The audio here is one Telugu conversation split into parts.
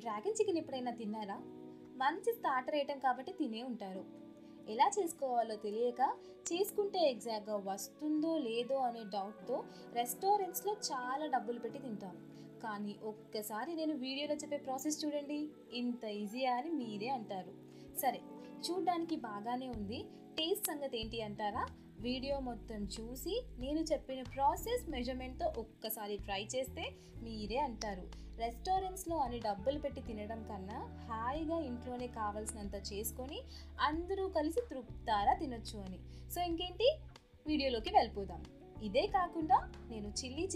డ్రాగన్ చికెన్ ఎప్పుడైనా తిన్నారా? మంచి స్టార్టర్ ఐటెం కాబట్టి తినే ఉంటారు. ఎలా చేసుకోవాలో తెలియక చేసుకుంటే ఎగ్జాక్ట్గా వస్తుందో లేదో అనే డౌట్తో రెస్టారెంట్స్లో చాలా డబ్బులు పెట్టి తింటాం. కానీ ఒక్కసారి నేను వీడియోలో చెప్పే ప్రాసెస్ చూడండి, ఇంత ఈజీయా అని మీరే అంటారు. సరే, చూడ్డానికి బాగానే ఉంది, టేస్ట్ సంగతి ఏంటి అంటారా? వీడియో మొత్తం చూసి నేను చెప్పిన ప్రాసెస్ మెజర్మెంట్తో ఒక్కసారి ట్రై చేస్తే మీరే అంటారు, రెస్టారెంట్స్లో అని డబ్బులు పెట్టి తినడం కన్నా హాయిగా ఇంట్లోనే కావాల్సినంత చేసుకొని అందరూ కలిసి తృప్తారా తినొచ్చు అని. సో ఇంకేంటి, వీడియోలోకి వెళ్ళిపోదాం. ఇదే కాకుండా నేను చిల్లీ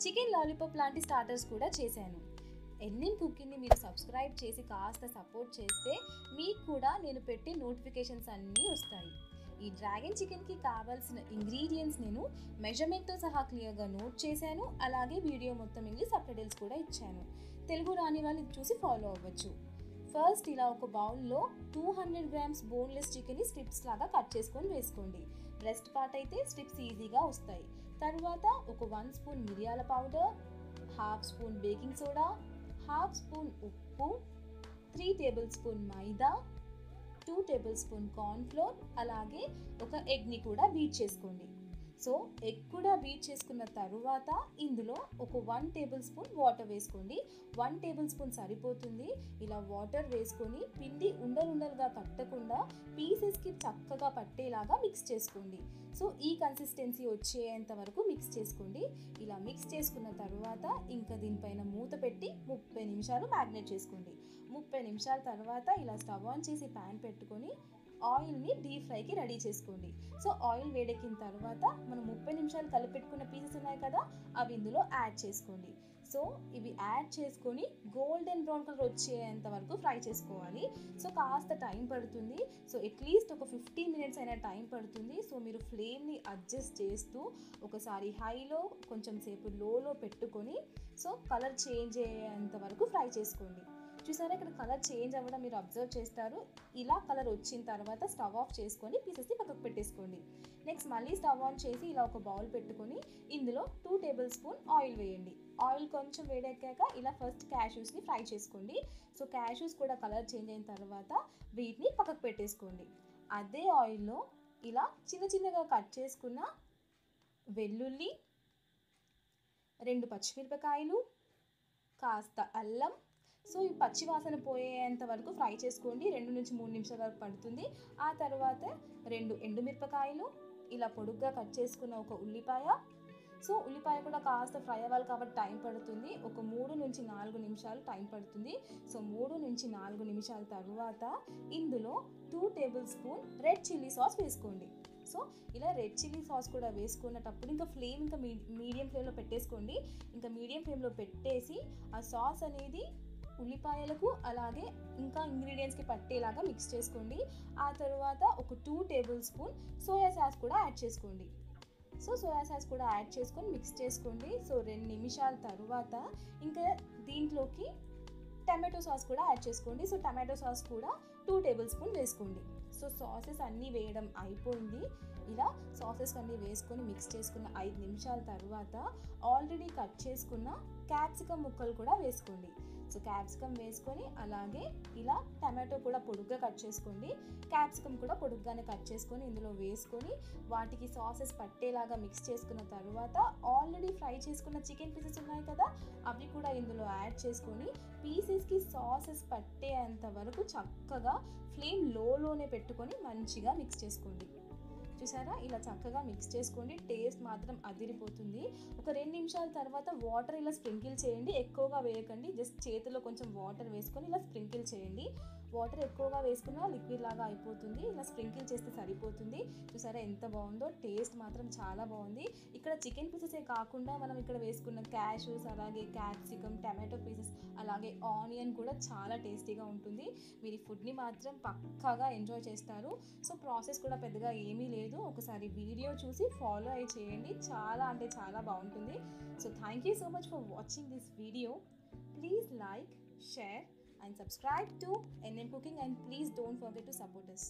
చికెన్ లాలీపాప్ లాంటి స్టార్టర్స్ కూడా చేశాను. ఎన్ఎన్ కుకింగ్ని మీరు సబ్స్క్రైబ్ చేసి కాస్త సపోర్ట్ చేస్తే మీకు కూడా నేను పెట్టే నోటిఫికేషన్స్ అన్నీ వస్తాయి. ఈ డ్రాగన్ చికెన్కి కావాల్సిన ఇంగ్రీడియంట్స్ నేను మెజర్మెంట్తో సహా క్లియర్గా నోట్ చేశాను. అలాగే వీడియో మొత్తం ఇంగ్లీష్ సబ్‌టైటిల్స్ కూడా ఇచ్చాను. తెలుగు రాని వాళ్ళు ఇది చూసి ఫాలో అవ్వచ్చు. ఫస్ట్ ఇలా ఒక బౌల్లో 200 గ్రామ్స్ బోన్లెస్ చికెన్ని స్ట్రిప్స్ లాగా కట్ చేసుకొని వేసుకోండి. బ్రెస్ట్ పార్ట్ అయితే స్ట్రిప్స్ ఈజీగా వస్తాయి. తర్వాత ఒక 1 స్పూన్ మిరియాల powder, half spoon baking soda, half spoon ఉప్పు, 3 టేబుల్ స్పూన్ మైదా, 2 టేబుల్ స్పూన్ కార్న్ ఫ్లోర్, అలాగే ఒక ఎగ్ని కూడా బీట్ చేసుకోండి. సో ఎగ్ కూడా బీట్ చేసుకున్న తరువాత ఇందులో ఒక 1 టేబుల్ స్పూన్ వాటర్ వేసుకోండి. 1 టేబుల్ స్పూన్ సరిపోతుంది. ఇలా వాటర్ వేసుకొని పిండి ఉండలుగా కట్టకుండా పీసెస్కి చక్కగా పట్టేలాగా మిక్స్ చేసుకోండి. సో ఈ కన్సిస్టెన్సీ వచ్చేంత వరకు మిక్స్ చేసుకోండి. ఇలా మిక్స్ చేసుకున్న తర్వాత ఇంకా దీనిపైన మూత పెట్టి 30 నిమిషాలు మ్యాగ్నేట్ చేసుకోండి. 30 నిమిషాల తర్వాత ఇలా స్టవ్ ఆన్ చేసి ప్యాన్ పెట్టుకొని ఆయిల్ని డీప్ ఫ్రైకి రెడీ చేసుకోండి. సో ఆయిల్ వేడెక్కిన తర్వాత మనం 30 నిమిషాలు కలిపెట్టుకున్న పీసెస్ ఉన్నాయి కదా, అవి ఇందులో యాడ్ చేసుకోండి. సో ఇవి యాడ్ చేసుకొని గోల్డెన్ బ్రౌన్ కలర్ వచ్చేంత వరకు ఫ్రై చేసుకోవాలి. సో కాస్త టైం పడుతుంది. సో అట్లీస్ట్ ఒక 15 మినిట్స్ అయినా టైం పడుతుంది. సో మీరు ఫ్లేమ్ని అడ్జస్ట్ చేస్తూ ఒకసారి హైలో కొంచెం సేపు లోలో పెట్టుకొని సో కలర్ చేంజ్ అయ్యేంత వరకు ఫ్రై చేసుకోండి. చూసారా, ఇక్కడ కలర్ చేంజ్ అవ్వడం మీరు అబ్జర్వ్ చేస్తారు. ఇలా కలర్ వచ్చిన తర్వాత స్టవ్ ఆఫ్ చేసుకొని పీసెస్ని పక్కకు పెట్టేసుకోండి. నెక్స్ట్ మళ్ళీ స్టవ్ ఆన్ చేసి ఇలా ఒక బౌల్ పెట్టుకొని ఇందులో 2 టేబుల్ స్పూన్ ఆయిల్ వేయండి. ఆయిల్ కొంచెం వేడెక్కాక ఇలా ఫస్ట్ క్యాష్యూస్ని ఫ్రై చేసుకోండి. సో క్యాష్యూస్ కూడా కలర్ చేంజ్ అయిన తర్వాత వీటిని పక్కకు పెట్టేసుకోండి. అదే ఆయిల్లో ఇలా చిన్నగా కట్ చేసుకున్న వెల్లుల్లి, 2 పచ్చిమిరపకాయలు, కాస్త అల్లం, సో ఈ పచ్చి వాసన పోయేంత వరకు ఫ్రై చేసుకోండి. 2 నుంచి 3 నిమిషాల వరకు పడుతుంది. ఆ తర్వాత 2 ఎండుమిరపకాయలు, ఇలా పొడుగ్గా కట్ చేసుకున్న ఒక ఉల్లిపాయ. సో ఉల్లిపాయ కూడా కాస్త ఫ్రై అవ్వాలి కాబట్టి టైం పడుతుంది. ఒక 3 నుంచి 4 నిమిషాలు టైం పడుతుంది. సో 3 నుంచి 4 నిమిషాల తర్వాత ఇందులో 2 table spoon red chilli sauce వేసుకోండి. సో ఇలా రెడ్ చిల్లీ సాస్ కూడా వేసుకున్నప్పుడు ఇంకా ఫ్లేమ్ ఇంకా మీడియం ఫ్లేమ్లో పెట్టేసుకోండి. ఇంకా మీడియం ఫ్లేమ్లో పెట్టేసి ఆ సాస్ అనేది ఉల్లిపాయలకు అలాగే ఇంకా ఇంగ్రీడియంట్స్కి పట్టేలాగా మిక్స్ చేసుకోండి. ఆ తర్వాత ఒక 2 టేబుల్ స్పూన్ సోయా సాస్ కూడా యాడ్ చేసుకోండి. సో సోయా సాస్ కూడా యాడ్ చేసుకొని మిక్స్ చేసుకోండి. సో 2 నిమిషాల తర్వాత ఇంకా దీంట్లోకి టమాటో సాస్ కూడా యాడ్ చేసుకోండి. సో టమాటో సాస్ కూడా 2 టేబుల్ స్పూన్ వేసుకోండి. సో సాసెస్ అన్నీ వేయడం అయిపోయింది. ఇలా సాసెస్ అన్నీ వేసుకొని మిక్స్ చేసుకున్న 5 నిమిషాల తర్వాత ఆల్రెడీ కట్ చేసుకున్న క్యాప్సికమ్ ముక్కలు కూడా వేసుకోండి. సో క్యాప్సికమ్ వేసుకొని అలాగే ఇలా టమాటో కూడా పొడుగ్గా కట్ చేసుకోండి. క్యాప్సికమ్ కూడా పొడుగ్గానే కట్ చేసుకొని ఇందులో వేసుకొని వాటికి సాసెస్ పట్టేలాగా మిక్స్ చేసుకున్న తర్వాత ఆల్రెడీ ఫ్రై చేసుకున్న చికెన్ పీసెస్ ఉన్నాయి కదా, అవి కూడా ఇందులో యాడ్ చేసుకొని పీసెస్కి సాసెస్ పట్టేంత వరకు చక్కగా ఫ్లేమ్ లోనే పెట్టుకొని మంచిగా మిక్స్ చేసుకోండి. చూసారా, ఇలా చక్కగా మిక్స్ చేసుకోండి. టేస్ట్ మాత్రం అదిరిపోతుంది. ఒక 2 నిమిషాల తర్వాత వాటర్ ఇలా స్ప్రింకిల్ చేయండి. ఎక్కువగా వేయకండి, జస్ట్ చేతిలో కొంచెం వాటర్ వేసుకొని ఇలా స్ప్రింకిల్ చేయండి. వాటర్ ఎక్కువగా వేసుకున్నా లిక్విడ్ లాగా అయిపోతుంది. ఇలా స్ప్రింకిల్ చేస్తే సరిపోతుంది. చూసారా ఎంత బాగుందో, టేస్ట్ మాత్రం చాలా బాగుంది. ఇక్కడ చికెన్ పీసెసే కాకుండా మనం ఇక్కడ వేసుకున్న క్యాష్యూస్, అలాగే క్యాప్సికమ్, టమాటో పీసెస్, అలాగే ఆనియన్ కూడా చాలా టేస్టీగా ఉంటుంది. మీరు ఈ ఫుడ్ని మాత్రం పక్కాగా ఎంజాయ్ చేస్తారు. సో ప్రాసెస్ కూడా పెద్దగా ఏమీ లేదు. ఒకసారి వీడియో చూసి ఫాలో అయి చేయండి. చాలా అంటే చాలా బాగుంటుంది. So thank you so much for watching this video. Please like, share and subscribe to NM Cooking, and please don't forget to support us.